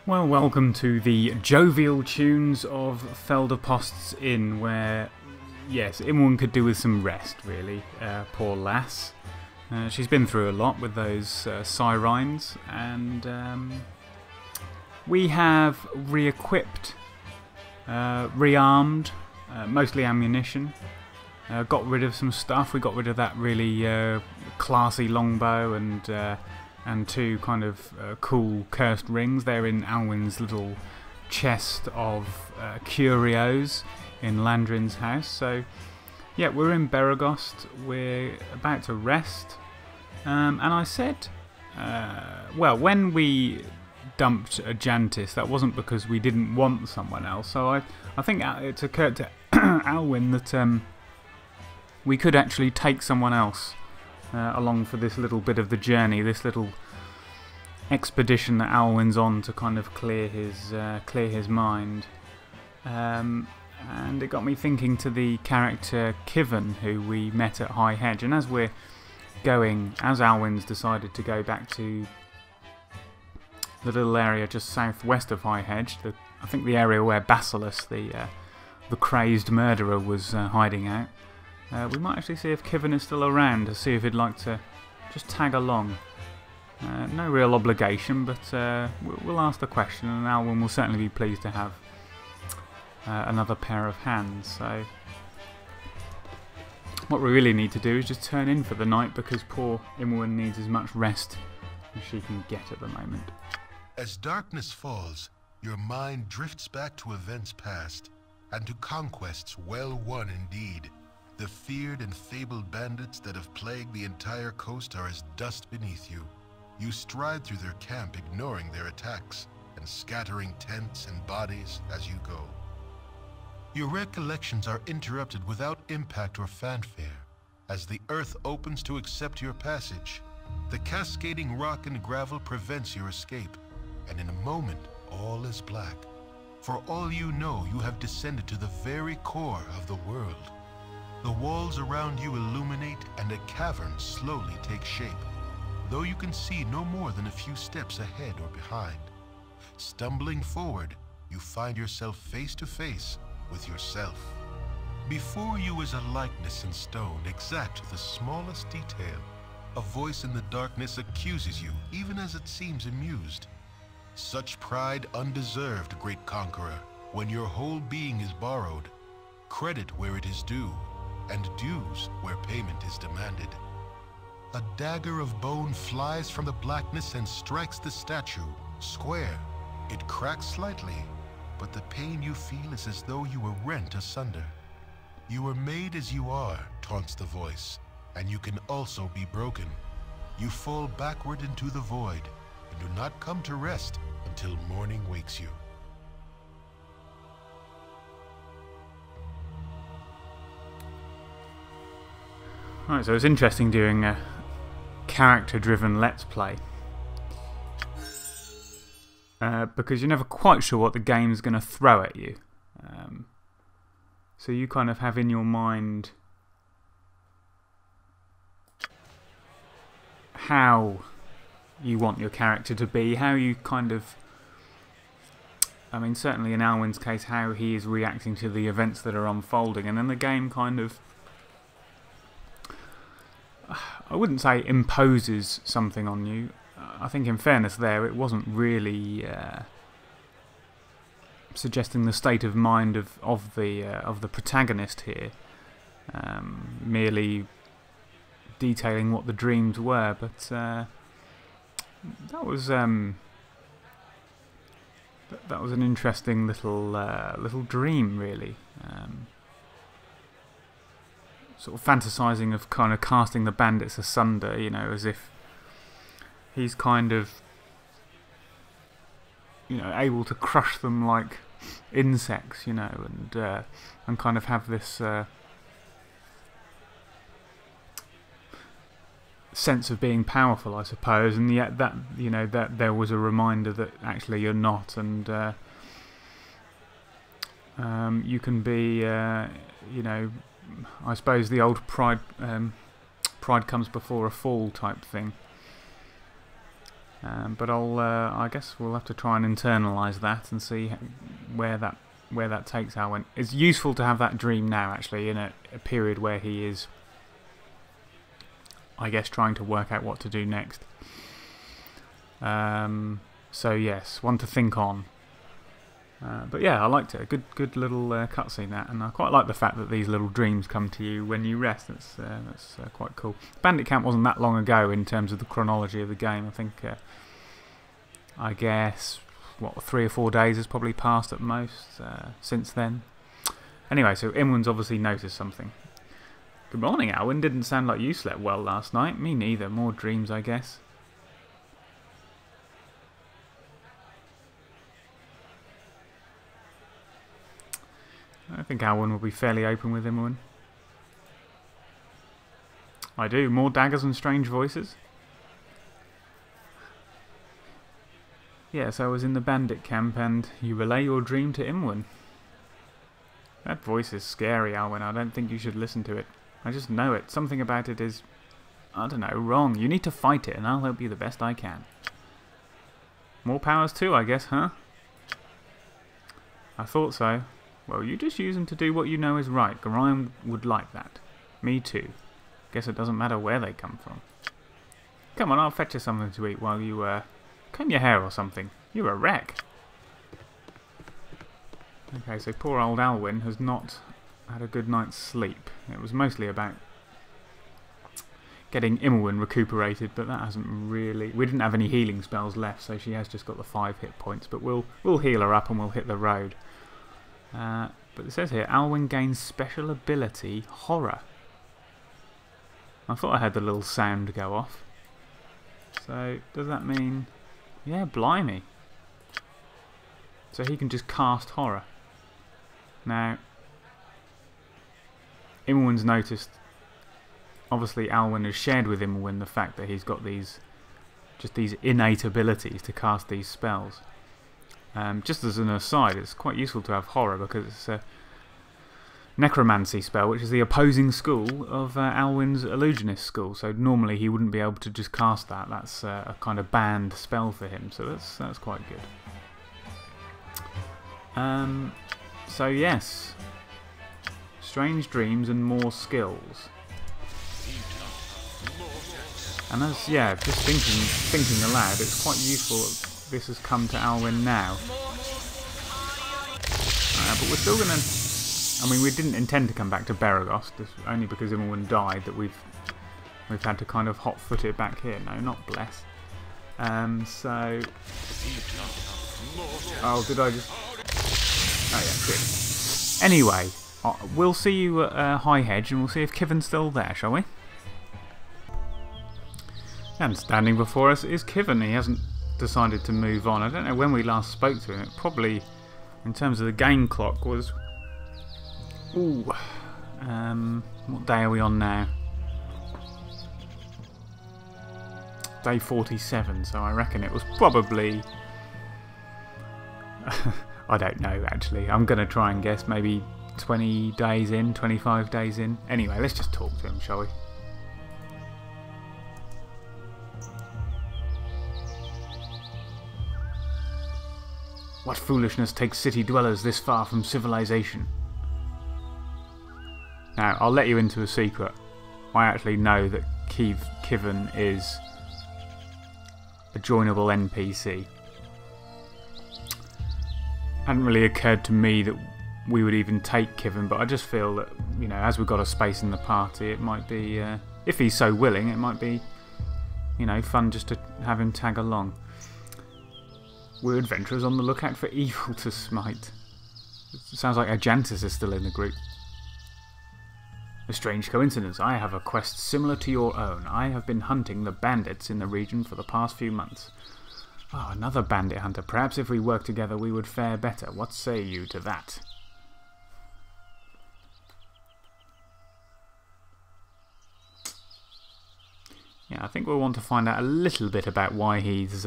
Well, welcome to the jovial tunes of Felderpost's Inn, where, yes, Imwan could do with some rest, really. Poor lass. She's been through a lot with those sirens, and we have re-equipped, re-armed, mostly ammunition. Got rid of some stuff. We got rid of that really classy longbow and two kind of cool cursed rings. They're in Alwyn's little chest of curios in Landrin's house. So, yeah, we're in Beregost. We're about to rest. And I said, well, when we dumped Ajantis, that wasn't because we didn't want someone else. So I think it occurred to Alwyn that we could actually take someone else along for this little bit of the journey, this little expedition that Alwyn's on to kind of clear his mind. And it got me thinking to the character Kivan, who we met at High Hedge. And as we're going, as Alwyn's decided to go back to the little area just southwest of High Hedge, I think the area where Basilius, the crazed murderer, was hiding out. We might actually see if Kivan is still around to see if he'd like to just tag along. No real obligation, but we'll ask the question, and Alwyn will certainly be pleased to have another pair of hands. So what we really need to do is just turn in for the night, because poor Imwan needs as much rest as she can get at the moment. As darkness falls, your mind drifts back to events past, and to conquests well won indeed. The feared and fabled bandits that have plagued the entire coast are as dust beneath you. You stride through their camp, ignoring their attacks, and scattering tents and bodies as you go. Your recollections are interrupted without impact or fanfare, as the earth opens to accept your passage. The cascading rock and gravel prevents your escape, and in a moment, all is black. For all you know, you have descended to the very core of the world. The walls around you illuminate, and a cavern slowly takes shape, though you can see no more than a few steps ahead or behind. Stumbling forward, you find yourself face to face with yourself. Before you is a likeness in stone, exact to the smallest detail. A voice in the darkness accuses you, even as it seems amused. Such pride undeserved, great conqueror, when your whole being is borrowed. Credit where it is due, and dues where payment is demanded. A dagger of bone flies from the blackness and strikes the statue, square. It cracks slightly, but the pain you feel is as though you were rent asunder. You were made as you are, taunts the voice, and you can also be broken. You fall backward into the void, and do not come to rest until morning wakes you. Right, so it's interesting doing a character-driven Let's Play. Because you're never quite sure what the game's going to throw at you. So you kind of have in your mind how you want your character to be, how you kind of... I mean, certainly in Alwyn's case, how he is reacting to the events that are unfolding, and then the game kind of... I wouldn't say imposes something on you. I think, in fairness, there it wasn't really suggesting the state of mind of the protagonist here, merely detailing what the dreams were. But that was an interesting little dream, really. Sort of fantasizing of kind of casting the bandits asunder, you know, as if he's kind of, you know, able to crush them like insects, you know, and kind of have this sense of being powerful, I suppose, and yet that, you know, that there was a reminder that actually you're not, and you can be, you know, I suppose the old pride comes before a fall type thing. But I guess we'll have to try and internalise that and see where that takes Alwyn. It's useful to have that dream now, actually, in a period where he is, I guess, trying to work out what to do next. So yes, one to think on. But yeah, I liked it. A good little cutscene, that, and I quite like the fact that these little dreams come to you when you rest. That's quite cool. Bandit Camp wasn't that long ago in terms of the chronology of the game. I think, I guess, what, 3 or 4 days has probably passed at most since then. Anyway, so Edwin's obviously noticed something. Good morning, Alwyn. Didn't sound like you slept well last night. Me neither. More dreams, I guess. I think Alwyn will be fairly open with Edwin. I do. More daggers and strange voices. Yes, I was in the bandit camp and you relay your dream to Edwin. That voice is scary, Alwyn. I don't think you should listen to it. I just know it. Something about it is, I don't know, wrong. You need to fight it and I'll help you the best I can. More powers too, I guess, huh? I thought so. Well, you just use them to do what you know is right. Gorion would like that. Me too. Guess it doesn't matter where they come from. Come on, I'll fetch you something to eat while you, comb your hair or something. You're a wreck. Okay, so poor old Alwyn has not had a good night's sleep. It was mostly about getting Alwyn recuperated, but that hasn't really... We didn't have any healing spells left, so she has just got the 5 hit points. But we'll heal her up and we'll hit the road. But it says here, Alwyn gains special ability, Horror. I thought I had the little sound go off. So, does that mean... Yeah, blimey. So he can just cast Horror. Now, Alwyn's noticed... Obviously, Alwyn has shared with Alwyn the fact that he's got these innate abilities to cast these spells. Just as an aside, it's quite useful to have Horror because it's a necromancy spell, which is the opposing school of Alwyn's illusionist school. So normally he wouldn't be able to just cast that. That's a kind of banned spell for him. So that's quite good. So yes, strange dreams and more skills. And as just thinking aloud, it's quite useful. This has come to Alwyn now. But we're still going to... I mean, we didn't intend to come back to Beregost, only because Alwyn died that we've had to kind of hot-foot it back here. No, not bless. So... Oh, did I just... Oh yeah, good. Anyway, we'll see you at High Hedge and we'll see if Kivan's still there, shall we? And standing before us is Kivan. He hasn't decided to move on. I don't know when we last spoke to him. It probably, in terms of the game clock, was... Ooh. What day are we on now? Day 47, so I reckon it was probably... I don't know, actually. I'm going to try and guess maybe 20 days in, 25 days in. Anyway, let's just talk to him, shall we? What foolishness takes city dwellers this far from civilization? Now, I'll let you into a secret. I actually know that Kivan is a joinable NPC. Hadn't really occurred to me that we would even take Kivan, but I just feel that, you know, as we've got a space in the party, it might be, if he's so willing, it might be, you know, fun just to have him tag along. We're adventurers on the lookout for evil to smite. It sounds like Ajantis is still in the group. A strange coincidence. I have a quest similar to your own. I have been hunting the bandits in the region for the past few months. Oh, another bandit hunter. Perhaps if we work together we would fare better. What say you to that? Yeah, I think we'll want to find out a little bit about why he's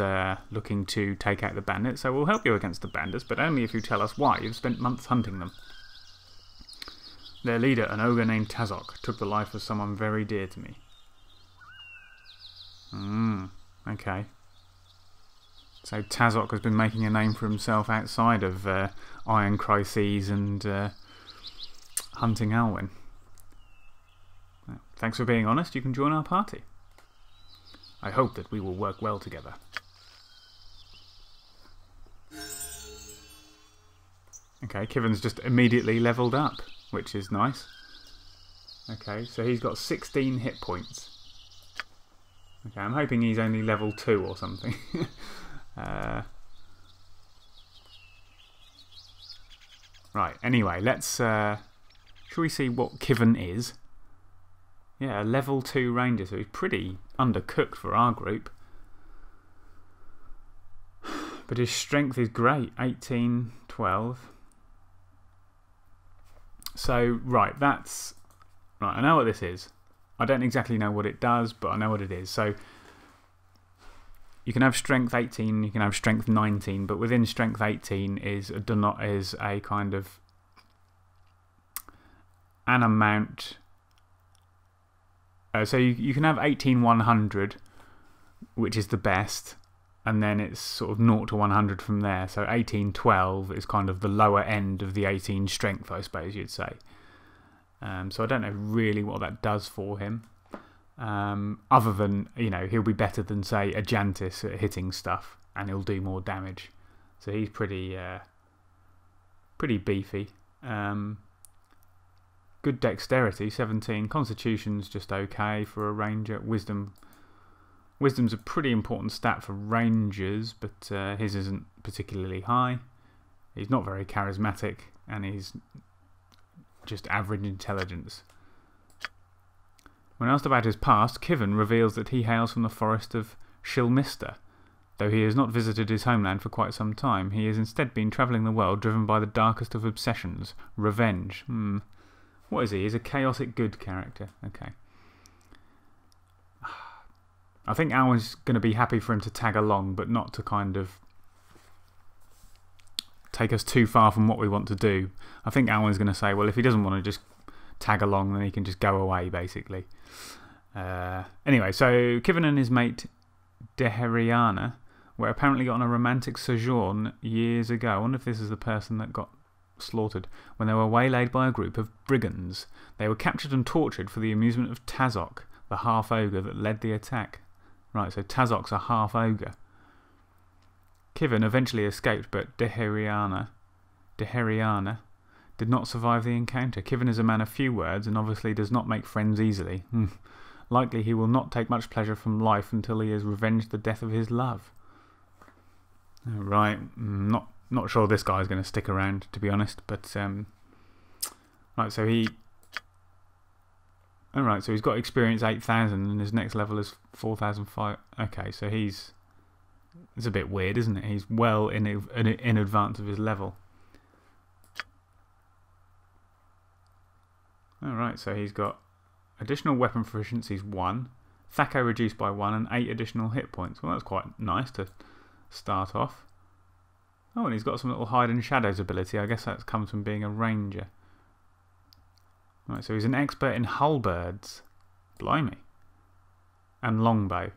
looking to take out the bandits. So we'll help you against the bandits, but only if you tell us why you've spent months hunting them. Their leader, an ogre named Tazok, took the life of someone very dear to me. Okay. So Tazok has been making a name for himself outside of Iron Crises and hunting Alwyn. Thanks for being honest. You can join our party. I hope that we will work well together. Okay, Kivan's just immediately leveled up, which is nice. Okay, so he's got 16 hit points. Okay, I'm hoping he's only level 2 or something. Right, anyway, let's... shall we see what Kivan is? Yeah, a level 2 ranger, so he's pretty undercooked for our group. But his strength is great, 18, 12. So, right, that's... Right, I know what this is. I don't exactly know what it does, but I know what it is. So, you can have strength 18, you can have strength 19, but within strength 18 is a kind of an amount. So you can have 18-100, which is the best, and then it's sort of 0 to 100 from there. So 18-12 is kind of the lower end of the 18 strength, I suppose you'd say. So I don't know really what that does for him. Other than, you know, he'll be better than, say, Ajantis at hitting stuff, and he'll do more damage. So he's pretty beefy. Good dexterity, 17. Constitution's just okay for a ranger. Wisdom's a pretty important stat for rangers, but his isn't particularly high. He's not very charismatic, and he's just average intelligence. When asked about his past, Kivan reveals that he hails from the forest of Shilmista. Though he has not visited his homeland for quite some time, he has instead been travelling the world driven by the darkest of obsessions, revenge. What is he? He's a chaotic good character. Okay. I think Alwyn's going to be happy for him to tag along, but not to kind of take us too far from what we want to do. I think Alwyn's going to say, well, if he doesn't want to just tag along, then he can just go away, basically. Anyway, so Kivan and his mate Deheriana were apparently on a romantic sojourn years ago. I wonder if this is the person that got slaughtered when they were waylaid by a group of brigands. They were captured and tortured for the amusement of Tazok, the half-ogre that led the attack. Right, so Tazok's a half-ogre. Kivan eventually escaped, but Deheriana did not survive the encounter. Kivan is a man of few words and obviously does not make friends easily. Likely he will not take much pleasure from life until he has revenged the death of his love. Right, not sure this guy's going to stick around, to be honest, but right, so he's got experience 8,000 and his next level is 4,005. Okay, so it's a bit weird, isn't it? He's well in advance of his level. Alright, so he's got additional weapon proficiencies 1, Thaco reduced by 1, and 8 additional hit points. Well, that's quite nice to start off. Oh, and he's got some little hide and shadows ability. I guess that comes from being a ranger. Right, so he's an expert in halberds. Blimey. And longbow.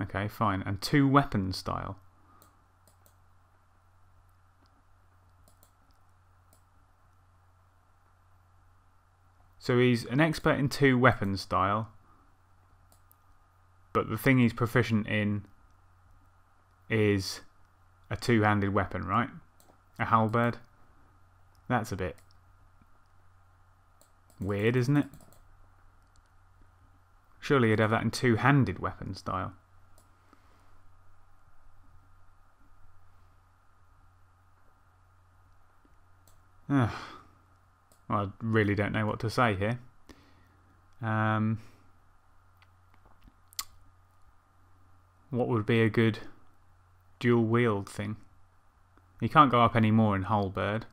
Okay, fine. And 2 weapon style. So he's an expert in 2 weapon style. But the thing he's proficient in is a 2-handed weapon, right? A halberd. That's a bit weird, isn't it? Surely you'd have that in 2-handed weapon style. Well, I really don't know what to say here. What would be a good dual wield thing? You can't go up any more in halberd.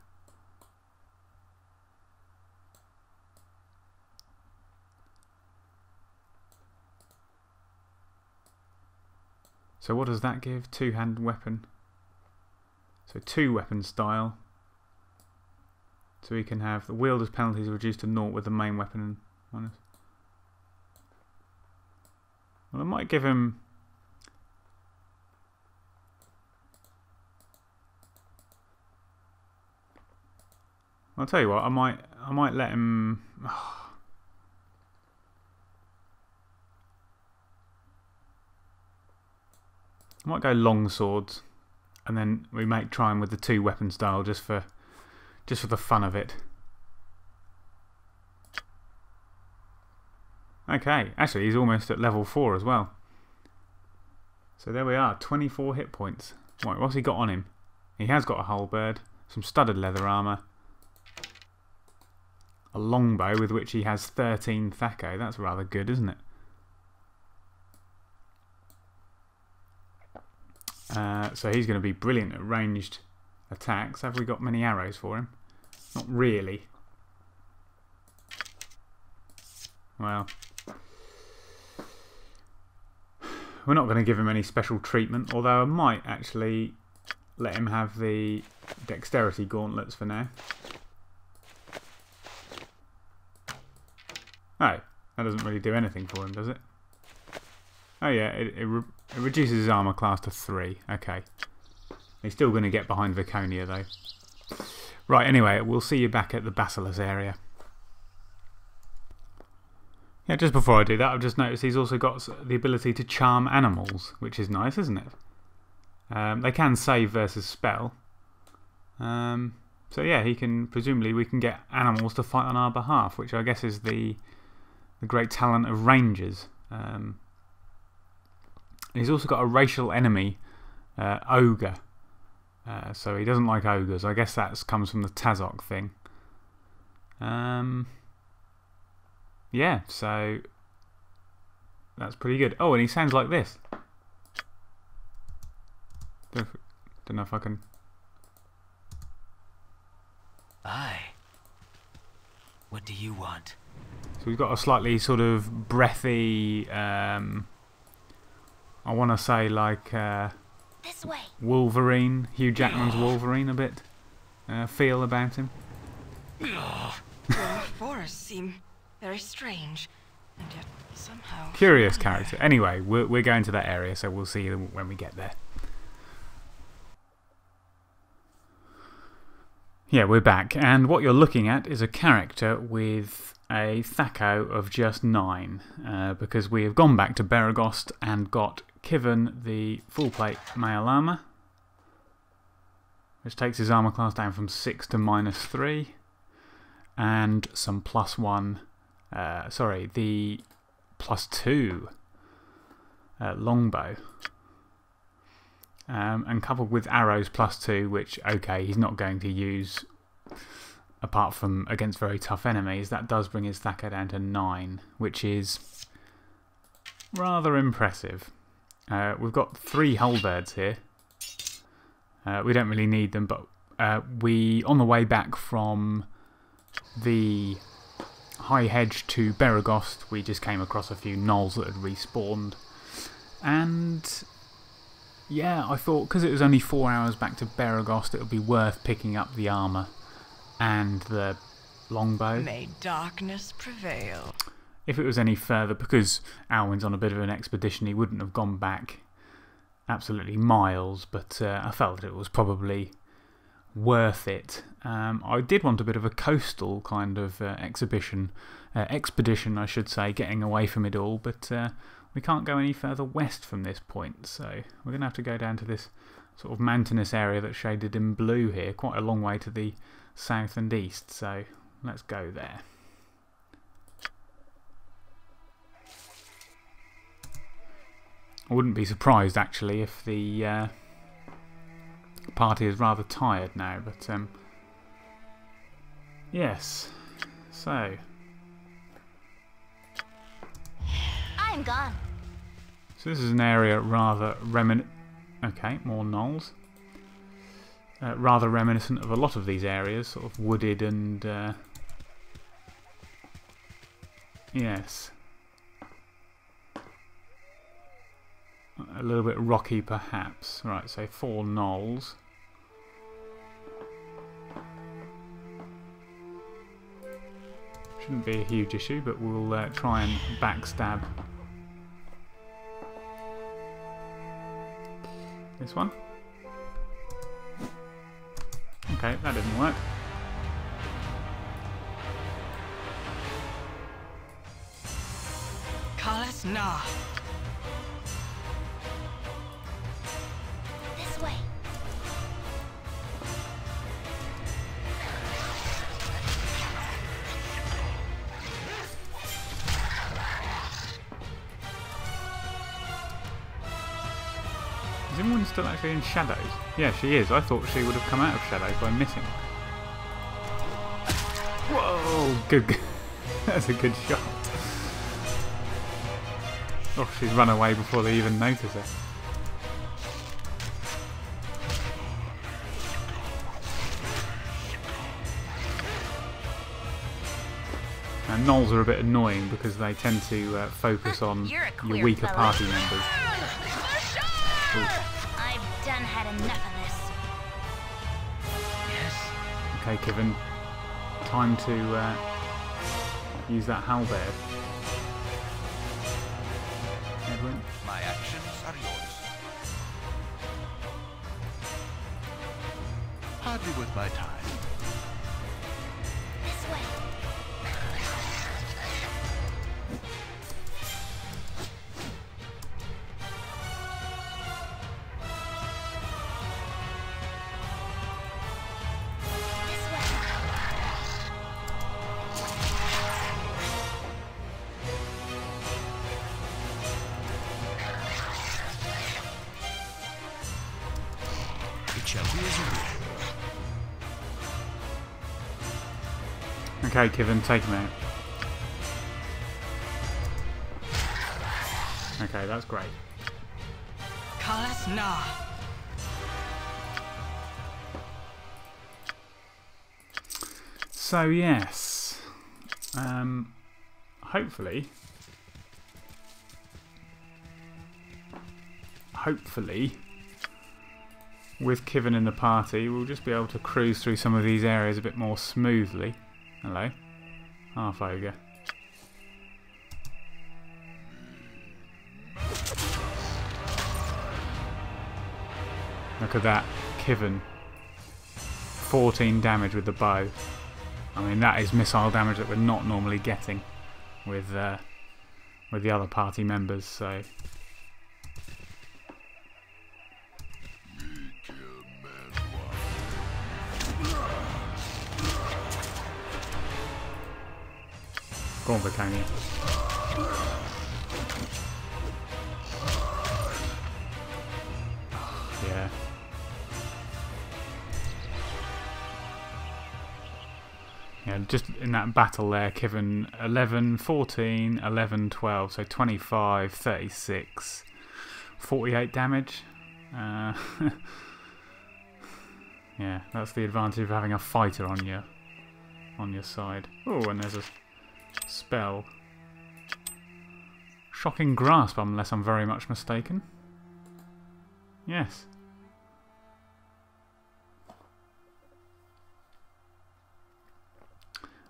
So what does that give? 2-handed weapon. So 2 weapon style. So we can have the wielder's penalties reduced to 0 with the main weapon and minus. Well, I might give him I'll tell you what, I might let him. I might go long swords, and then we might try him with the 2 weapon style just for the fun of it. Okay, actually he's almost at level 4 as well. So there we are, 24 hit points. Right, what's he got on him? He has got a halberd, some studded leather armour, a longbow with which he has 13 Thaco. That's rather good, isn't it? So he's going to be brilliant at ranged attacks. Have we got many arrows for him? Not really. Well, we're not going to give him any special treatment, although I might actually let him have the dexterity gauntlets for now. Oh, that doesn't really do anything for him, does it? Oh yeah, it reduces his armour class to 3. Okay. He's still going to get behind Viconia though. Right, anyway, we'll see you back at the Basilisk area. Yeah, just before I do that, I've just noticed he's also got the ability to charm animals, which is nice, isn't it? They can save versus spell. So yeah, presumably we can get animals to fight on our behalf, which I guess is the great talent of rangers. He's also got a racial enemy, ogre. So he doesn't like ogres. I guess that comes from the Tazok thing. Yeah, so that's pretty good. Oh, and he sounds like this. Don't know if I can. Aye. What do you want? So we've got a slightly sort of breathy, I want to say like This way. Wolverine, Hugh Jackman's Wolverine a bit feel about him. The forests seem very strange, and yet somehow Curious character. Anyway, we're going to that area, so we'll see you when we get there. Yeah, we're back, and what you're looking at is a character with a Thaco of just 9, because we have gone back to Beregost and got Kivan the full plate mail armour, which takes his armour class down from 6 to -3, and some +1, sorry, the +2 longbow. And coupled with arrows +2, which, okay, he's not going to use apart from against very tough enemies. That does bring his Thaco down to 9, which is rather impressive. We've got 3 halberds here. We don't really need them, but on the way back from the High Hedge to Beregost, we just came across a few gnolls that had respawned. And yeah, I thought because it was only 4 hours back to Beregost, it would be worth picking up the armour and the longbow. may darkness prevail. If it was any further, because Alwyn's on a bit of an expedition, he wouldn't have gone back absolutely miles, but I felt that it was probably worth it. I did want a bit of a coastal kind of expedition, I should say, getting away from it all, but we can't go any further west from this point, so we're going to have to go down to this sort of mountainous area that's shaded in blue here, quite a long way to the south and east, so let's go there. I wouldn't be surprised actually if the party is rather tired now, but yes, so I'm gone. So this is an area rather okay, more gnolls. Rather reminiscent of a lot of these areas, sort of wooded and yes, a little bit rocky perhaps. Right, so 4 gnolls. Shouldn't be a huge issue, but we'll try and backstab this one. Okay, that didn't work. Kalas Na. This way. Is anyone still actually in shadows? Yeah, she is. I thought she would have come out of shadows by missing. Whoa! Good. That's a good shot. Oh, she's run away before they even notice her. And gnolls are a bit annoying because they tend to focus on You're a your queer weaker fella. party members. I've done had enough of this. Yes? Okay, Kivan. Time to use that halberd. Edwin. My actions are yours. Hardly worth my time. This way. This way. It shall be as you wish. Okay, Kivan, take him out. Okay, that's great. Kalas Na. So yes, hopefully, with Kivan in the party, we'll just be able to cruise through some of these areas a bit more smoothly. Hello, half ogre. Look at that, Kivan. 14 damage with the bow. I mean, that is missile damage that we're not normally getting with the other party members. So go on, Britannia. Yeah. Yeah, just in that battle there, Kivan 11, 14, 11, 12, so 25, 36, 48 damage. Yeah, that's the advantage of having a fighter on your side. Oh, and there's a spell. Shocking Grasp, unless I'm very much mistaken. Yes.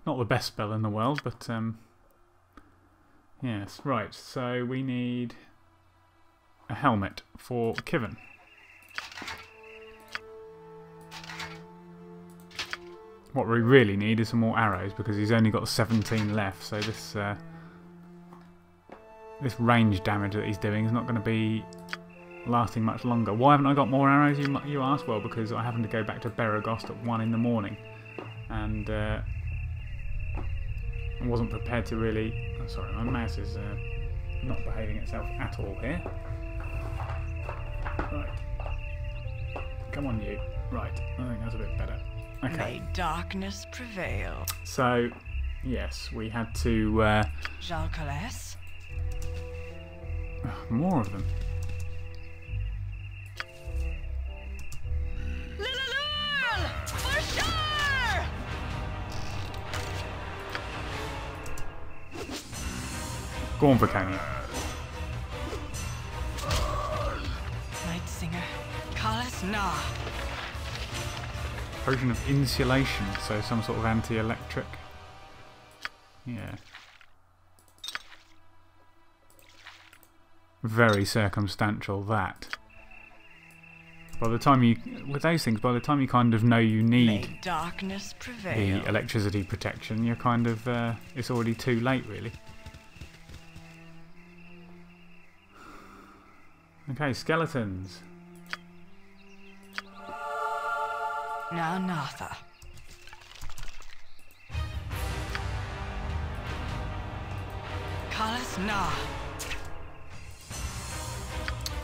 Not the best spell in the world, but yes. Right, so we need a helmet for Kivan. What we really need is some more arrows because he's only got 17 left. So this range damage that he's doing is not going to be lasting much longer. Why haven't I got more arrows? You ask. Well, because I happened to go back to Beregost at 1 in the morning, and I wasn't prepared to really. Oh, sorry, my mouse is not behaving itself at all here. Right, come on, you. Right, I think that's a bit better. Okay. May darkness prevail. So, yes, we had to. Jalcales. More of them. Lilalul! For sure! Go on, Britannia. Night Singer. Kalas Na. Potion of insulation, so some sort of anti-electric. Yeah. Very circumstantial, that. By the time you, with those things, by the time you kind of know you need May darkness prevail. the electricity protection, you're kind of, it's already too late, really. Okay, skeletons. Now Natha. Kalas Na.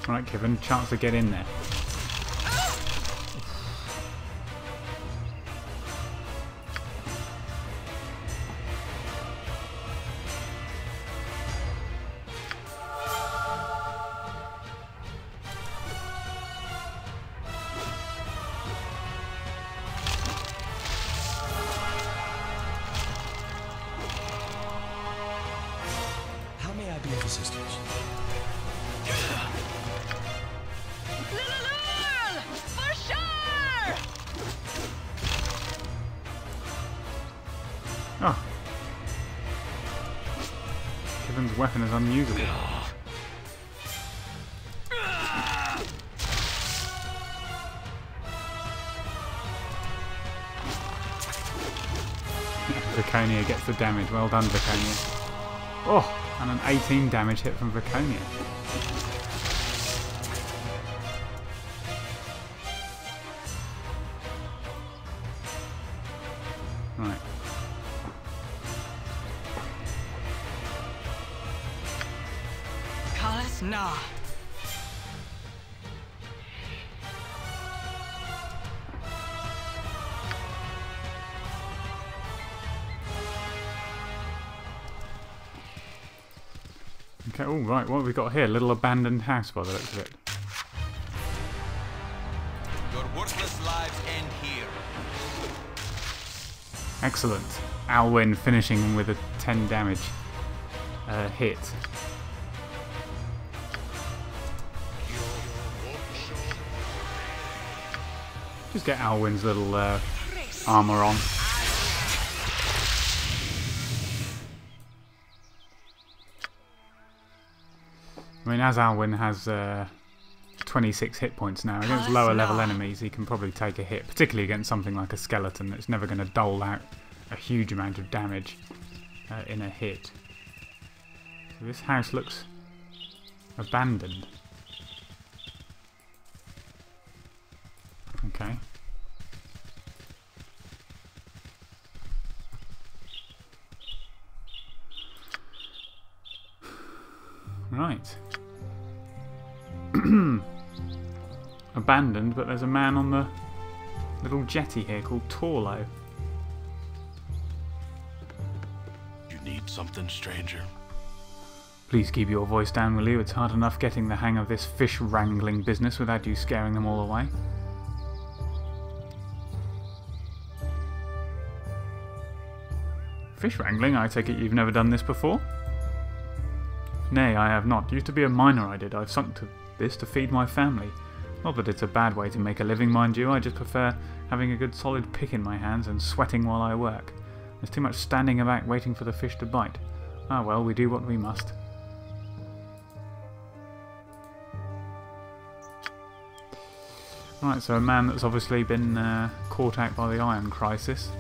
Right, Kivan, chance to get in there. How may I be of assistance? For sure! Oh. Kivan's weapon is unusable. Draconia gets the damage. Well done, Draconia. Oh, and an 18 damage hit from Draconia. Right. Kalas Na. Okay, all right. What have we got here? Little abandoned house by the looks of it. Your worthless lives end here. Excellent. Alwyn finishing with a 10 damage hit. Just get Alwyn's little armour on. I mean, as Alwyn has 26 hit points now, against lower level enemies he can probably take a hit, particularly against something like a skeleton that's never going to dole out a huge amount of damage in a hit. So this house looks abandoned. Okay. Right. Abandoned, but there's a man on the little jetty here called Torlo. You need something, stranger? Please keep your voice down, will you? It's hard enough getting the hang of this fish wrangling business without you scaring them all away. Fish wrangling? I take it you've never done this before? Nay, I have not. Used to be a miner, I did. I've sunk to this to feed my family. Not that it's a bad way to make a living, mind you. I just prefer having a good solid pick in my hands and sweating while I work. There's too much standing about waiting for the fish to bite. Ah well, we do what we must. Right, so a man that's obviously been caught out by the iron crisis.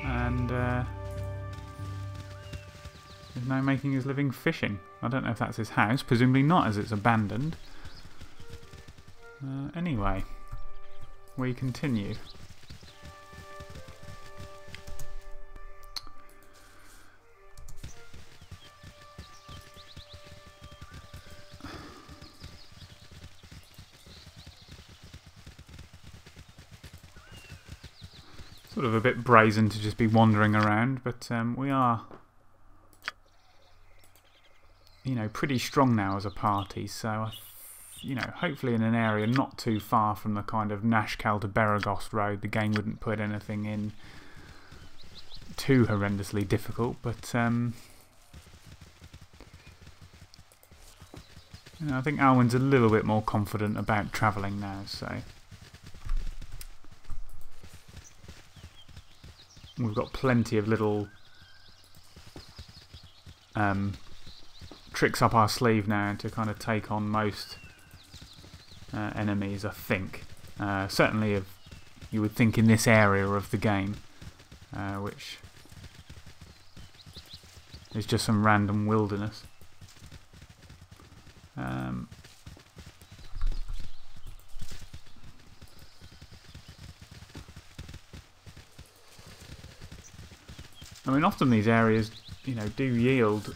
And is now making his living fishing. I don't know if that's his house, presumably not as it's abandoned. Anyway, we continue. Sort of a bit brazen to just be wandering around, but we are, you know, pretty strong now as a party, so you know, hopefully in an area not too far from the kind of Nashkel to Beregost road, the game wouldn't put anything in too horrendously difficult, but you know, I think Alwyn's a little bit more confident about travelling now, so we've got plenty of little tricks up our sleeve now to kind of take on most enemies, I think. Certainly, you would think in this area of the game, which is just some random wilderness. I mean, often these areas, you know, do yield.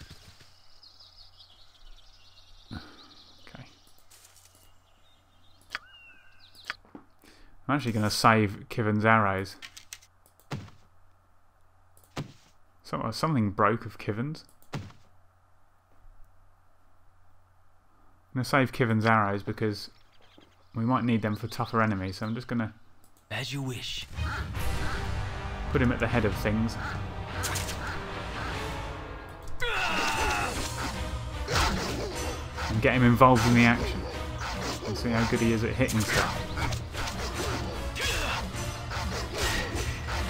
Okay. I'm actually going to save Kivan's arrows. So, something broke of Kivan's. I'm going to save Kivan's arrows because we might need them for tougher enemies. So I'm just going to, As you wish. put him at the head of things. And get him involved in the action. And see how good he is at hitting stuff.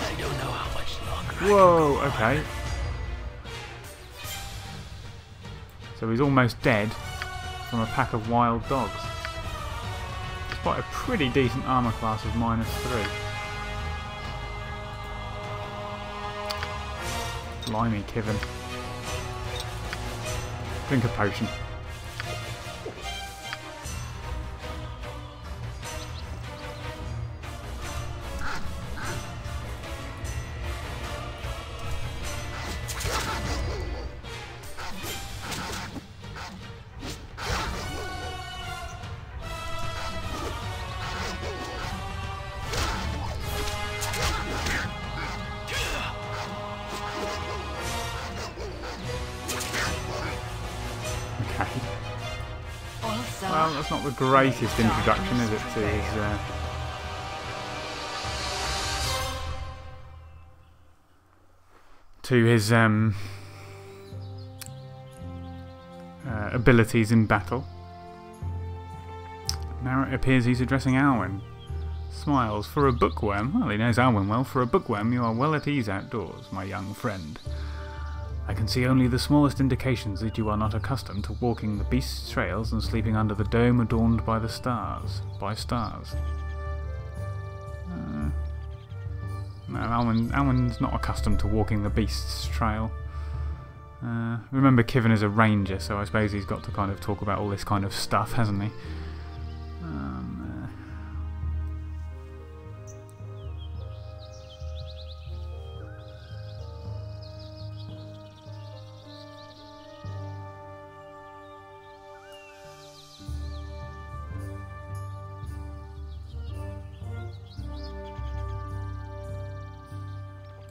I don't know how much longer. Whoa, okay. So he's almost dead from a pack of wild dogs. Despite a pretty decent armour class of -3. Blimey, Kivan. Drink a potion. Also, Well, that's not the greatest introduction, is it, to his... abilities in battle. Now it appears he's addressing Alwyn. Smiles. For a bookworm, well, he knows Alwyn well. For a bookworm, you are well at ease outdoors, my young friend. I can see only the smallest indications that you are not accustomed to walking the beast's trails and sleeping under the dome adorned by the stars. By stars. No, Alwyn's not accustomed to walking the beast's trail. Remember, Kivan is a ranger, so I suppose he's got to kind of talk about all this kind of stuff, hasn't he?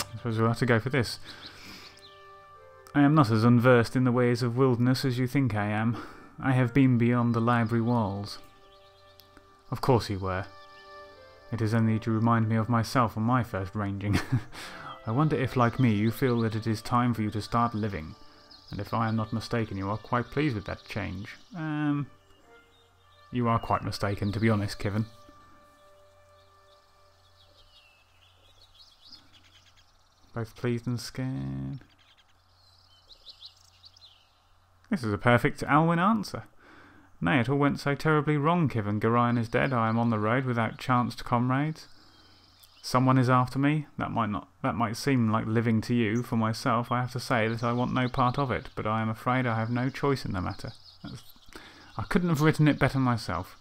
I suppose we'll have to go for this. I am not as unversed in the ways of wilderness as you think I am. I have been beyond the library walls. Of course you were. It is only to remind me of myself on my first ranging. I wonder if, like me, you feel that it is time for you to start living. And if I am not mistaken, you are quite pleased with that change. You are quite mistaken, to be honest, Kivan. Both pleased and scared. This is a perfect Alwyn answer. Nay, it all went so terribly wrong, Kivan. Gorion is dead. I am on the road without chanced comrades. Someone is after me. That might seem like living to you. For myself, I have to say that I want no part of it, but I am afraid I have no choice in the matter. I couldn't have written it better myself.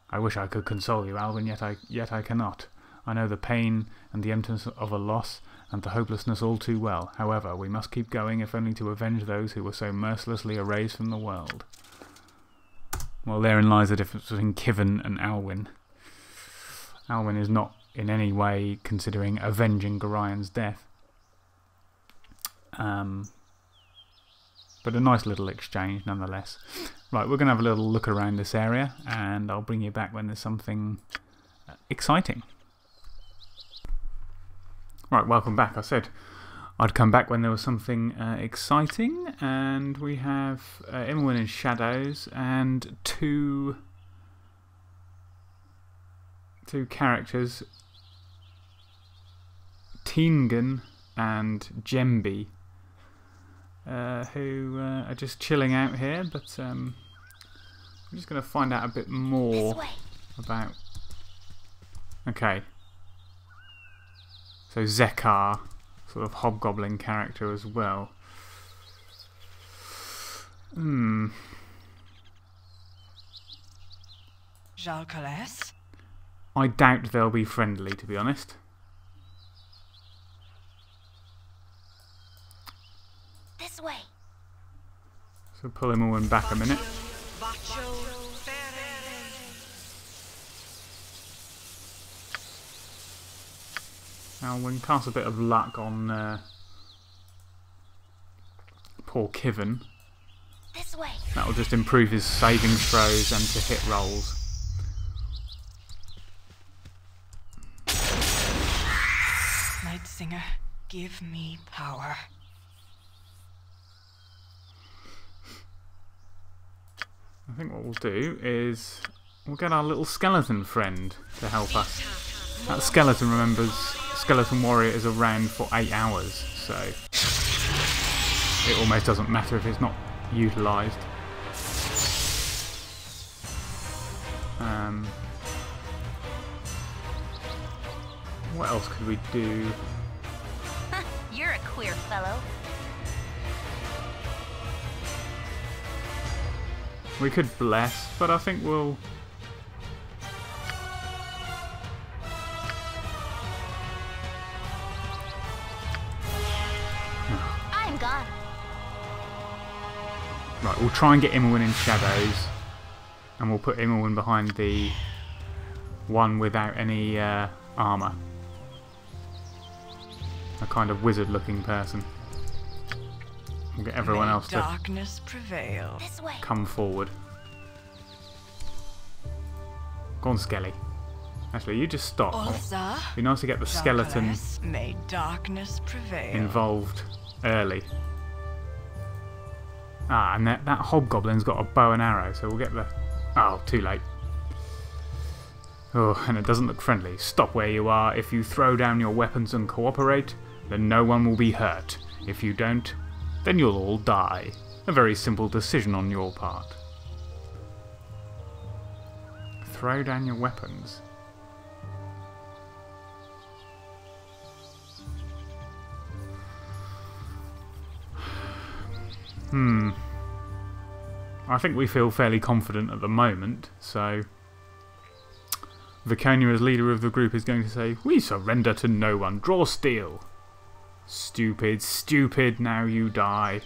I wish I could console you, Alwyn, yet I cannot. I know the pain and the emptiness of a loss and the hopelessness all too well. However, we must keep going, if only to avenge those who were so mercilessly erased from the world. Well, therein lies the difference between Kivan and Alwyn. Alwyn is not in any way considering avenging Gorion's death. But a nice little exchange nonetheless. Right, we're going to have a little look around this area, and I'll bring you back when there's something exciting. Right, welcome back. I said I'd come back when there was something exciting, and we have Edwin in shadows and two characters, Tingan and Jembi, who are just chilling out here, but I'm just going to find out a bit more about... Okay. So Zekar, sort of hobgoblin character as well. Jalcales? I doubt they'll be friendly, to be honest. So pull him all in back a minute. Alwyn, cast a bit of luck on poor Kivan. This way. That'll just improve his saving throws and to hit rolls. Night Singer, give me power. I think what we'll do is we'll get our little skeleton friend to help us. That skeleton, remembers, skeleton warrior is around for 8 hours, so it almost doesn't matter if it's not utilised. What else could we do? You're a queer fellow. We could bless, but I think we'll... I'm gone. Right, we'll try and get Edwin in shadows, and we'll put Edwin behind the one without any armour. A kind of wizard-looking person. We'll get everyone else to Darkness prevail. This way. come forward. Go on, Skelly. Actually, you just stop. Ulza, It'd be nice to get the skeleton Jalcales, may darkness prevail. involved early. Ah, and that hobgoblin's got a bow and arrow, so we'll get the... Oh, too late. Oh, and it doesn't look friendly. Stop where you are. If you throw down your weapons and cooperate, then no one will be hurt. If you don't, then you'll all die. A very simple decision on your part. Throw down your weapons. I think we feel fairly confident at the moment, so Viconia as leader of the group is going to say, "We surrender to no one. Draw steel." Stupid, stupid, now you die.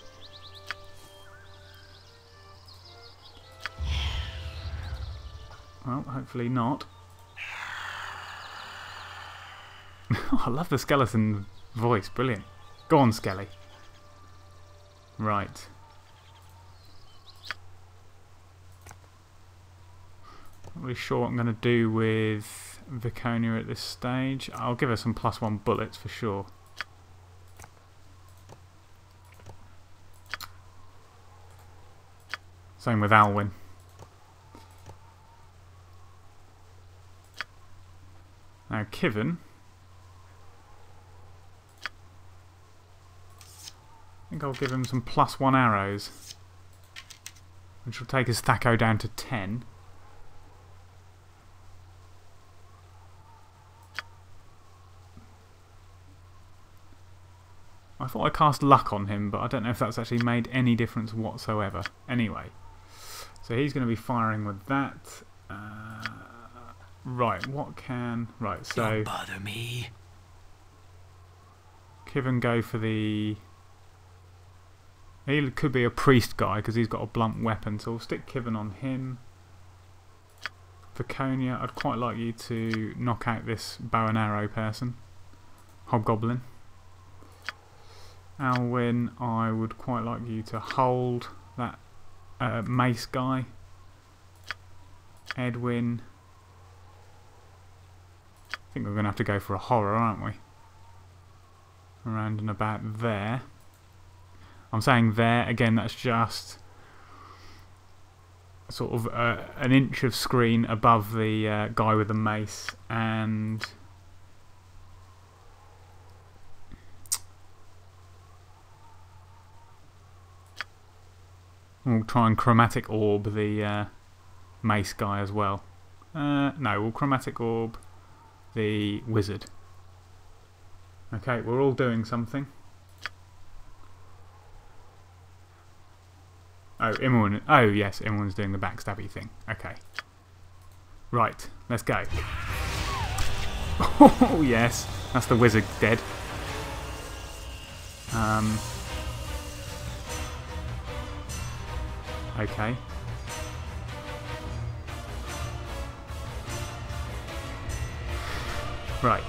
Well, hopefully not. Oh, I love the skeleton voice, brilliant. Go on, Skelly. Right. Not really sure what I'm going to do with Viconia at this stage. I'll give her some +1 bullets for sure. Same with Alwyn. Now Kivan, I think I'll give him some +1 arrows, which will take his Thaco down to 10. I thought I cast luck on him, but I don't know if that's actually made any difference whatsoever. Anyway, so he's going to be firing with that. Right, what can... Right, so... Don't bother me. Kivan go for the... He could be a priest guy because he's got a blunt weapon, so we'll stick Kivan on him. Viconia, I'd quite like you to knock out this bow and arrow person. Hobgoblin. Alwyn, I would quite like you to hold that mace guy. Edwin... I think we're going to have to go for a horror, aren't we? Around and about there. I'm saying there, again, that's just sort of an inch of screen above the guy with the mace, and we'll try and chromatic orb the mace guy as well. No, we'll chromatic orb the wizard. Okay, we're all doing something. Oh, Edwin. Oh, yes, Edwin's doing the backstabby thing. Okay. Right, let's go. Oh, yes, that's the wizard dead. Okay. Right.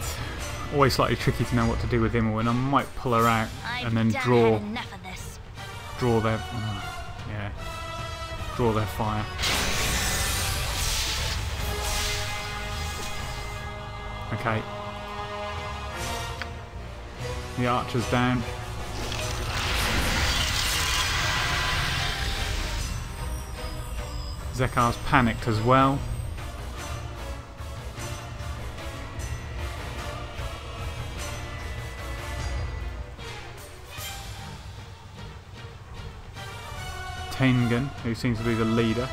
Always slightly tricky to know what to do with Imowen. I might pull her out and then draw enough of this. draw their yeah. Draw their fire. Okay. The archer's down. Zekar's panicked as well. Tengen, who seems to be the leader.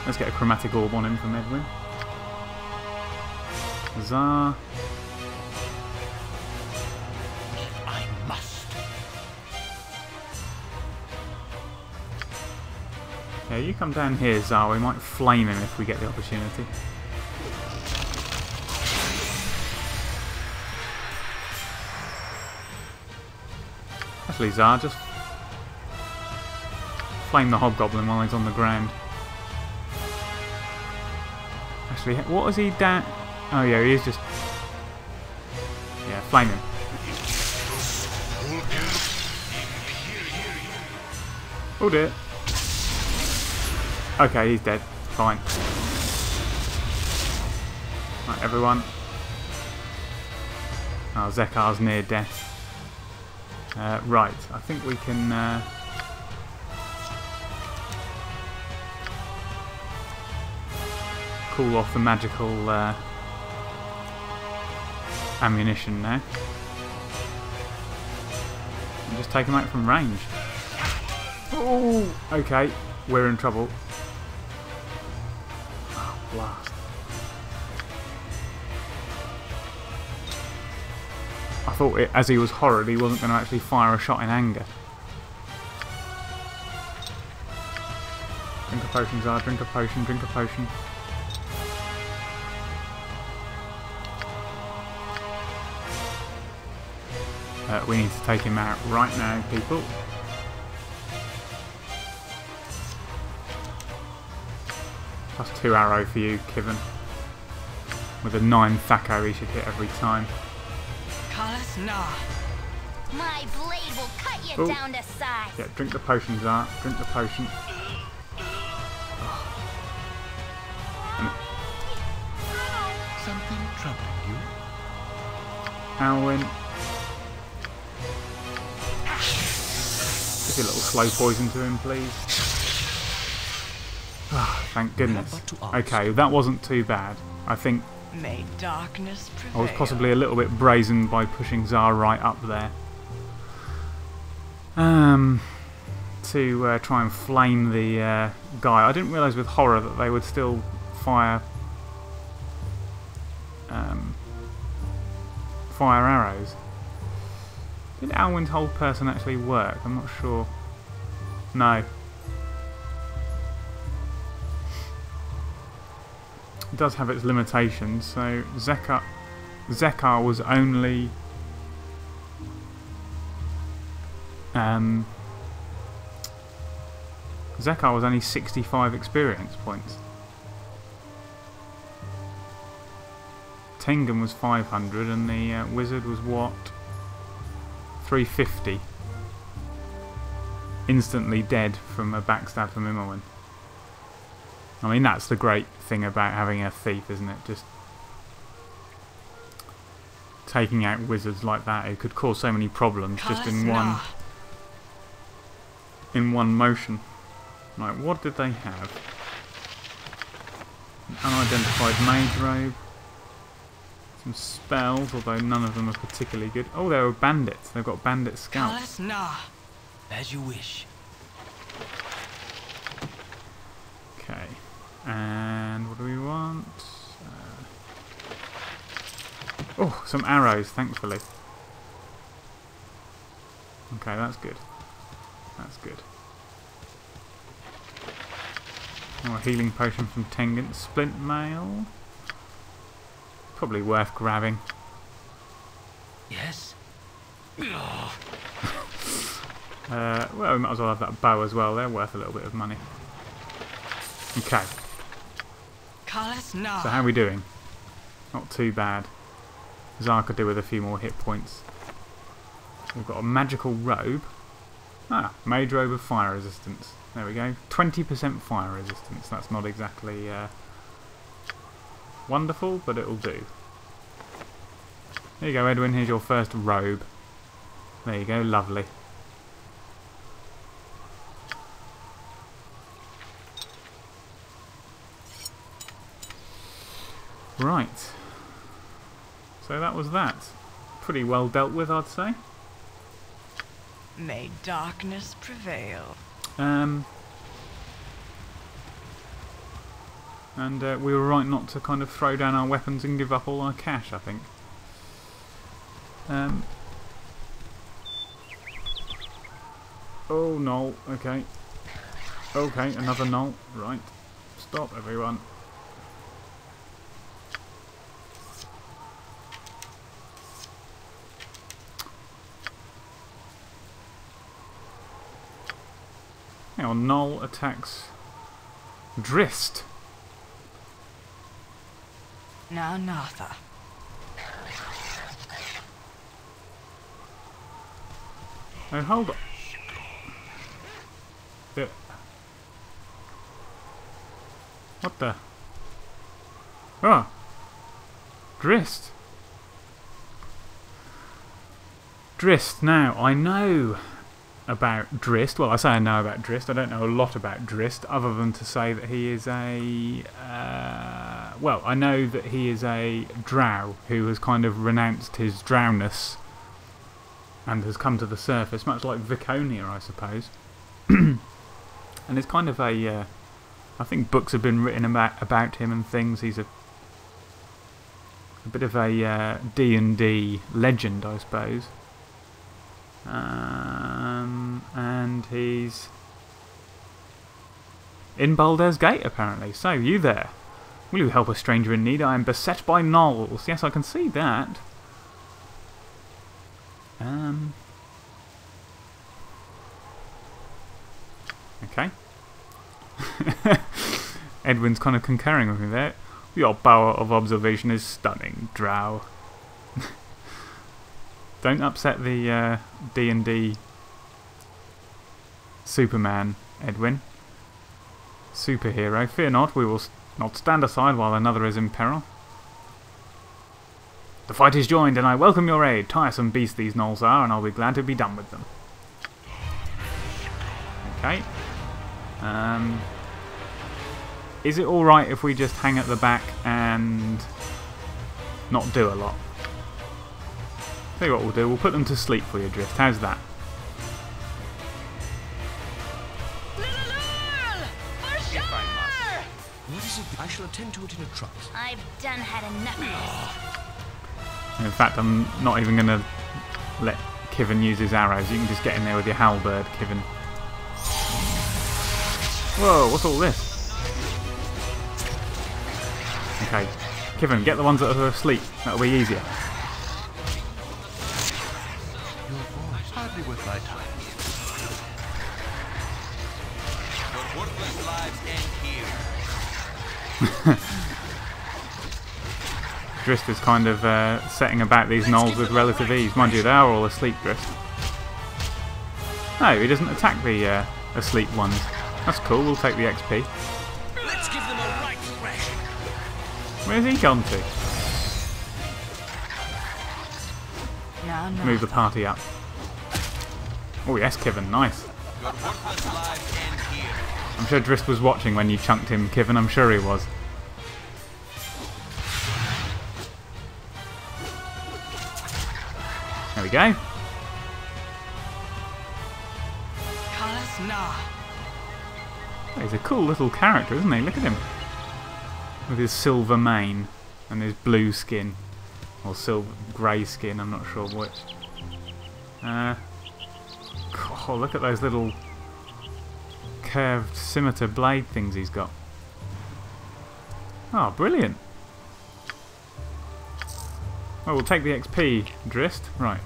Let's get a chromatic orb on him from Edwin. Zar. I must. Yeah, you come down here, Zar. We might flame him if we get the opportunity. Actually, Zar, just flame the hobgoblin while he's on the ground. Actually, what is he down? Oh yeah, he is just... Yeah, flame him. Oh dear. Okay, he's dead. Fine. Right, everyone. Oh, Zekar's near death. Right, I think we can... cool off the magical ammunition now. And just take him out from range. Oh, okay, we're in trouble. Oh, blast. I thought as he was horrid, he wasn't going to actually fire a shot in anger. Drink a potion, Zar, drink a potion, drink a potion. We need to take him out right now, people. +2 arrow for you, Kivan. With a 9 Thaco, he should hit every time. My blade will cut you down to size. Yeah, drink the potion, Zar. Drink the potion. Something troubling you? Alwyn. Give a little slow poison to him, please. Oh, thank goodness. Okay, that wasn't too bad. I think May darkness prevail. I was possibly a little bit brazen by pushing Zar right up there. To try and flame the guy. I didn't realise with horror that they would still fire fire arrows. Did Alwyn's hold person actually work? I'm not sure. No. It does have its limitations, so Zekar was only Zekar was only 65 experience points. Tengen was 500 and the wizard was what? 350. Instantly dead from a backstab from Imowen. I mean, that's the great thing about having a thief, isn't it? Just taking out wizards like that, it could cause so many problems just in one motion. Right, what did they have? An unidentified mage robe. Some spells, although none of them are particularly good. Oh, they were bandits. They've got bandit scalps. As you wish. Okay. And what do we want? Oh, some arrows, thankfully. Okay, that's good. That's good. Oh, a healing potion from Tengen. Splint mail. Probably worth grabbing. Yes. Well, we might as well have that bow as well. They're worth a little bit of money. Okay. So how are we doing? Not too bad. Zara could do with a few more hit points. We've got a magical robe. Ah, mage robe of fire resistance. There we go. 20% fire resistance. That's not exactly wonderful, but it'll do. There you go, Edwin. Here's your first robe. There you go. Lovely. Right. So that was that. Pretty well dealt with, I'd say. May darkness prevail. And we were right not to kind of throw down our weapons and give up all our cash, I think. Oh, no. Okay. Okay, another null. Right. Stop, everyone. Now, null attacks Drizzt. Now, Nartha. Oh, hold on. What the? Oh! Drizzt! Drizzt, now, I know about Drizzt. Well, I say I know about Drizzt. I don't know a lot about Drizzt, other than to say that he is a... well, I know that he is a drow who has kind of renounced his drowness and has come to the surface, much like Viconia, I suppose. And it's kind of a... I think books have been written about him and things. He's a bit of a D&D legend, I suppose. And he's in Baldur's Gate, apparently. So, you there. Will you help a stranger in need? I am beset by gnolls. Yes, I can see that. Okay. Edwin's kind of concurring with me there. Your power of observation is stunning, drow. Don't upset the D&D Superman, Edwin. Superhero. Fear not, we will not stand aside while another is in peril. The fight is joined, and I welcome your aid. Tiresome beasts these gnolls are, and I'll be glad to be done with them. Okay. Is it alright if we just hang at the back and not do a lot? Tell you what we'll do, we'll put them to sleep for you, Drizzt. How's that? What is it? I shall attend to it in a trice. I've done had enough of this. In fact, I'm not even going to let Kivan use his arrows. You can just get in there with your halberd, Kivan. Whoa, what's all this? Okay, Kivan, get the ones that are asleep. That'll be easier. Your voice hardly worth my time. Your worthless lives end here. Drizzt is kind of setting about these gnolls with relative ease. Mind you, they are all asleep, Drizzt. No, he doesn't attack the asleep ones. That's cool, we'll take the XP. Let's give them a right thrashing. Where's he gone to? Now, Nartha. Move the party up. Oh yes, Kivan, nice. Your worthless lives end here. I'm sure Drizzt was watching when you chunked him, Kivan, I'm sure he was. There we go. He's a cool little character, isn't he? Look at him. With his silver mane and his blue skin. Or silver grey skin, I'm not sure which. Oh, look at those little curved scimitar blade things he's got. Oh, brilliant. Well, we'll take the XP, Drizzt. Right.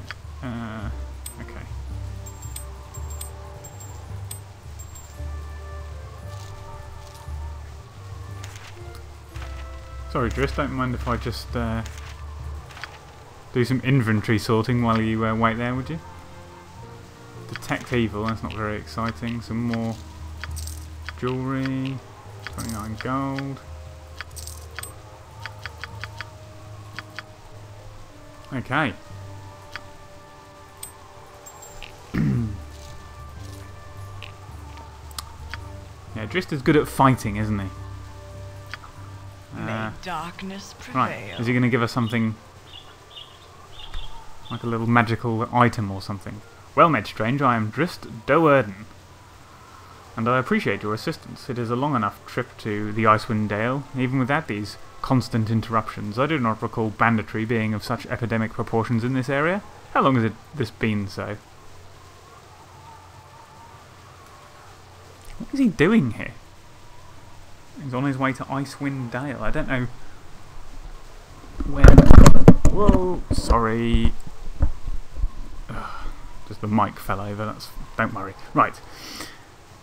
Okay. Sorry, Drizzt, don't mind if I just do some inventory sorting while you wait there, would you? Detect evil, that's not very exciting. Some more jewellery, 29 gold. Okay. Yeah, Drizzt is good at fighting, isn't he? May darkness prevail. Right, is he going to give us something like a little magical item or something? Well met, stranger, I am Drizzt Do'Urden, and I appreciate your assistance. It is a long enough trip to the Icewind Dale, even without these constant interruptions. I do not recall banditry being of such epidemic proportions in this area. How long has this been so? What is he doing here? He's on his way to Icewind Dale. I don't know where... Whoa, sorry. Ugh, just the mic fell over. That's... Don't worry. Right.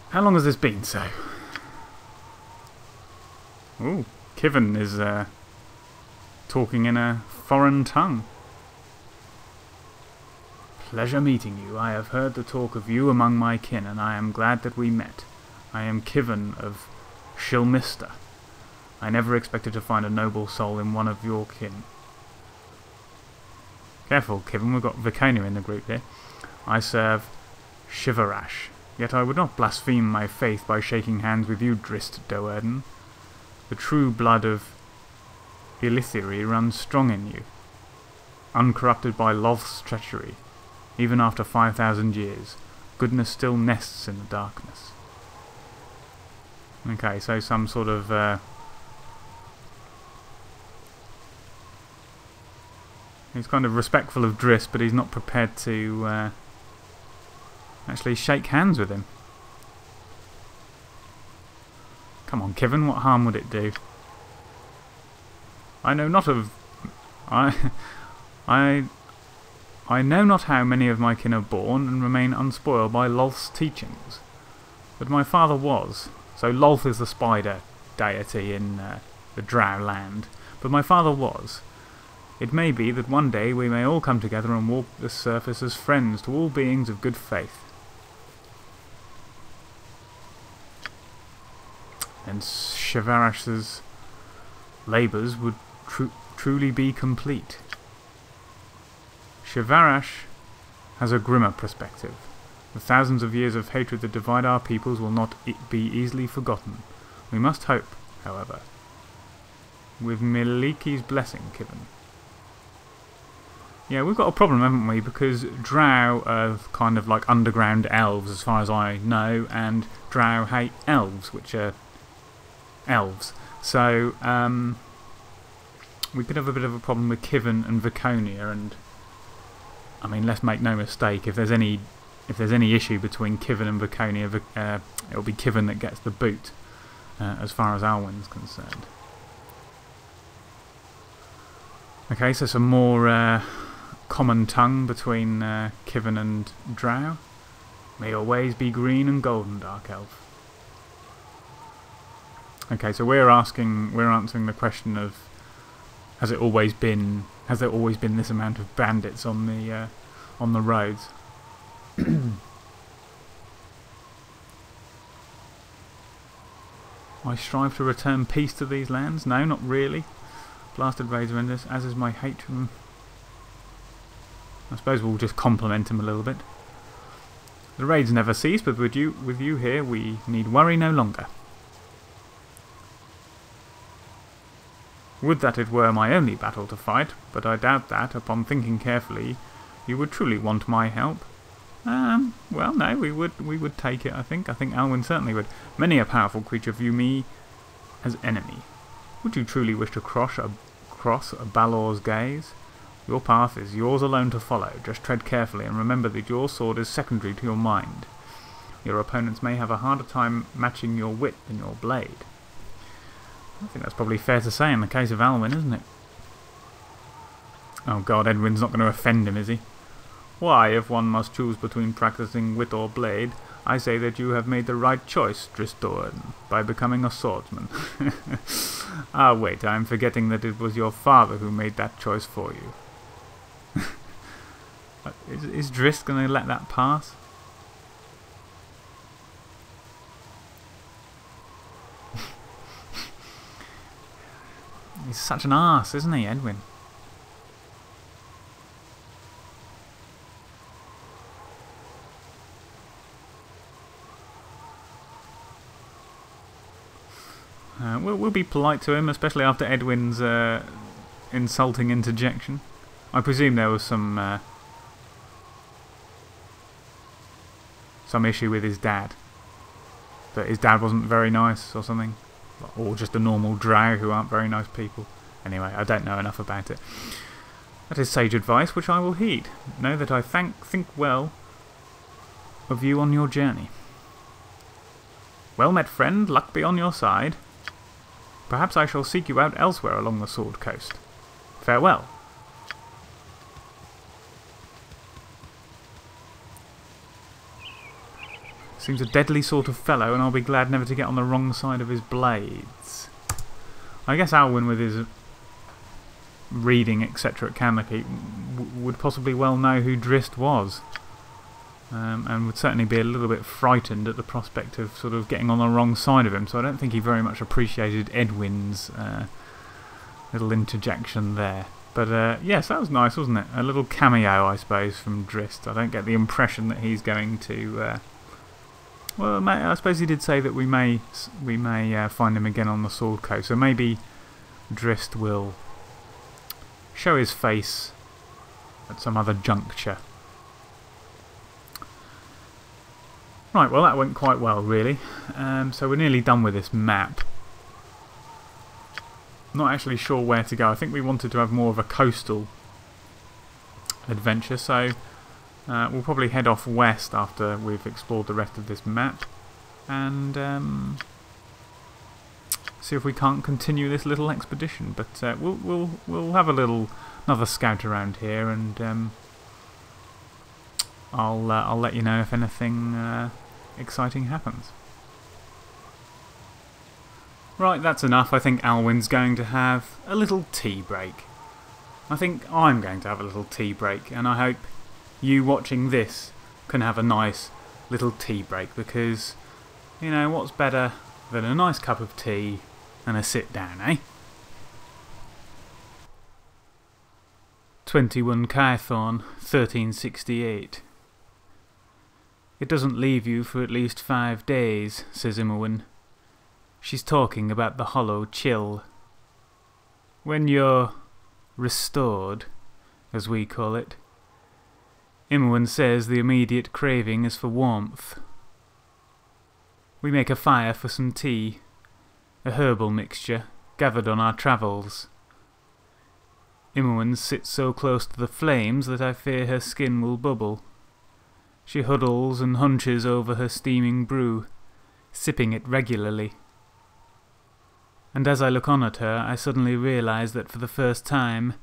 How long has this been so? Ooh, Kivan is talking in a foreign tongue. Pleasure meeting you. I have heard the talk of you among my kin, and I am glad that we met. I am Kivan of Shilmista. I never expected to find a noble soul in one of your kin. Careful, Kivan, we've got Viconia in the group here. I serve Shivarash, yet I would not blaspheme my faith by shaking hands with you, Drizzt Do'Urden. The true blood of Illithiri runs strong in you, uncorrupted by Loth's treachery. Even after 5,000 years, goodness still nests in the darkness. Okay, so some sort of... he's kind of respectful of Drizzt, but he's not prepared to actually shake hands with him. Come on, Kivan, what harm would it do? I know not of... I know not how many of my kin are born and remain unspoiled by Loth's teachings, but my father was. So Loth is the spider deity in the Drow land, but my father was. It may be that one day we may all come together and walk the surface as friends to all beings of good faith. And Shivarash's labours would truly be complete. Shivarash has a grimmer perspective. The thousands of years of hatred that divide our peoples will not be easily forgotten. We must hope, however, with Miliki's blessing, Kivan. Yeah, we've got a problem, haven't we? Because Drow are kind of like underground elves, as far as I know, and Drow hate elves, which are elves. So, we could have a bit of a problem with Kivan and Viconia, and I mean, let's make no mistake, if there's any issue between Kivan and Viconia, it'll be Kivan that gets the boot, as far as Alwyn's concerned. Okay, so some more common tongue between Kivan and Drow. May your ways be green and golden, Dark Elf. Okay, so we're answering the question of, has there always been this amount of bandits on the roads? I strive to return peace to these lands? No, not really. Blasted raids are endless, as is my hatred. I suppose we'll just compliment him a little bit. The raids never cease, but with you here, we need worry no longer. Would that it were my only battle to fight, but I doubt that, upon thinking carefully, you would truly want my help. Well, no, we would take it, I think. I think Alwyn certainly would. Many a powerful creature view me as enemy. Would you truly wish to cross a Balor's gaze? Your path is yours alone to follow. Just tread carefully and remember that your sword is secondary to your mind. Your opponents may have a harder time matching your wit than your blade. I think that's probably fair to say in the case of Alwyn, isn't it? Oh god, Edwin's not going to offend him, is he? Why, if one must choose between practicing wit or blade, I say that you have made the right choice, Drizzt Do'Urden, by becoming a swordsman. Ah, wait, I am forgetting that it was your father who made that choice for you. Is Drizzt going to let that pass? He's such an arse, isn't he, Edwin? We'll be polite to him, especially after Edwin's insulting interjection. I presume there was some issue with his dad. That his dad wasn't very nice or something. Or just a normal drow who aren't very nice people. Anyway, I don't know enough about it. That is sage advice, which I will heed. Know that I think well of you on your journey. Well met, friend. Luck be on your side. Perhaps I shall seek you out elsewhere along the Sword Coast. Farewell. Seems a deadly sort of fellow, and I'll be glad never to get on the wrong side of his blades. I guess Alwyn, with his reading, etc. at Canopy, would possibly well know who Drizzt was. And would certainly be a little bit frightened at the prospect of sort of getting on the wrong side of him. So I don't think he very much appreciated Edwin's little interjection there. But yes, that was nice, wasn't it? A little cameo, I suppose, from Drizzt. I don't get the impression that he's going to... well, I suppose he did say that we may find him again on the Sword Coast. So maybe Drizzt will show his face at some other juncture. Right, well that went quite well really. So we're nearly done with this map. Not actually sure where to go. I think we wanted to have more of a coastal adventure, so we'll probably head off west after we've explored the rest of this map and see if we can't continue this little expedition. But we'll have another scout around here, and I'll let you know if anything exciting happens. Right, that's enough. I think Alwyn's going to have a little tea break. I think I'm going to have a little tea break, and I hope you watching this can have a nice little tea break, because, you know, what's better than a nice cup of tea and a sit down, eh? 21 Kythorn, 1368. It doesn't leave you for at least 5 days, says Imowen. She's talking about the hollow chill. When you're restored, as we call it, Imowen says the immediate craving is for warmth. We make a fire for some tea, a herbal mixture gathered on our travels. Imowen sits so close to the flames that I fear her skin will bubble. She huddles and hunches over her steaming brew, sipping it regularly. And as I look on at her, I suddenly realise that for the first time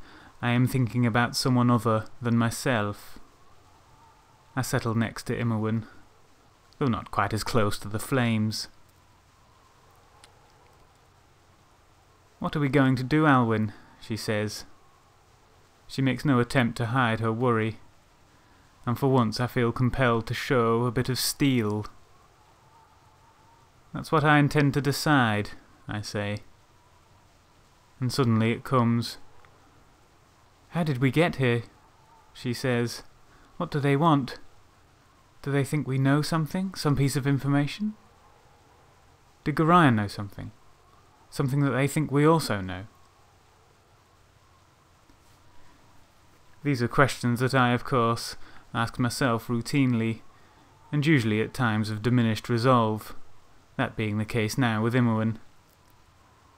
I am thinking about someone other than myself. I settle next to Imowen, though not quite as close to the flames. What are we going to do, Alwyn? She says. She makes no attempt to hide her worry, and for once I feel compelled to show a bit of steel. That's what I intend to decide, I say. And suddenly it comes. How did we get here? She says. What do they want? Do they think we know something? Some piece of information? Did Gorion know something? Something that they think we also know? These are questions that I, of course, ask myself routinely, and usually at times of diminished resolve, that being the case now with Imowen.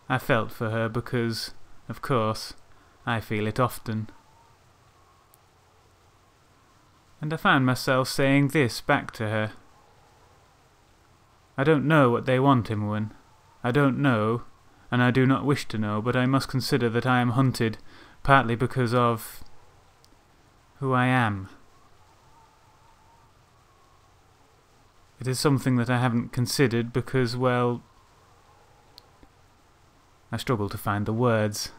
I felt for her because, of course, I feel it often. And I found myself saying this back to her. I don't know what they want, Imowen. I don't know, and I do not wish to know, but I must consider that I am hunted, partly because of who I am. It is something that I haven't considered because, well, I struggle to find the words.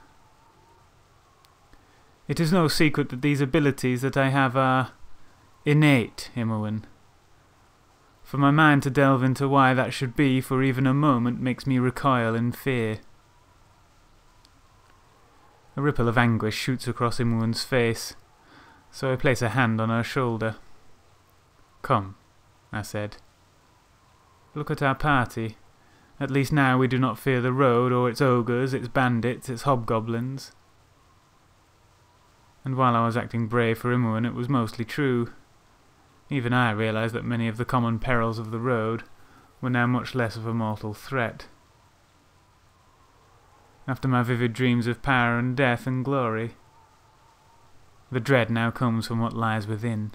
It is no secret that these abilities that I have are innate, Imoen. For my mind to delve into why that should be for even a moment makes me recoil in fear. A ripple of anguish shoots across Imoen's face, so I place a hand on her shoulder. "Come," I said. "Look at our party. At least now we do not fear the road or its ogres, its bandits, its hobgoblins." And while I was acting brave for Imoen, it was mostly true. Even I realised that many of the common perils of the road were now much less of a mortal threat. After my vivid dreams of power and death and glory, the dread now comes from what lies within.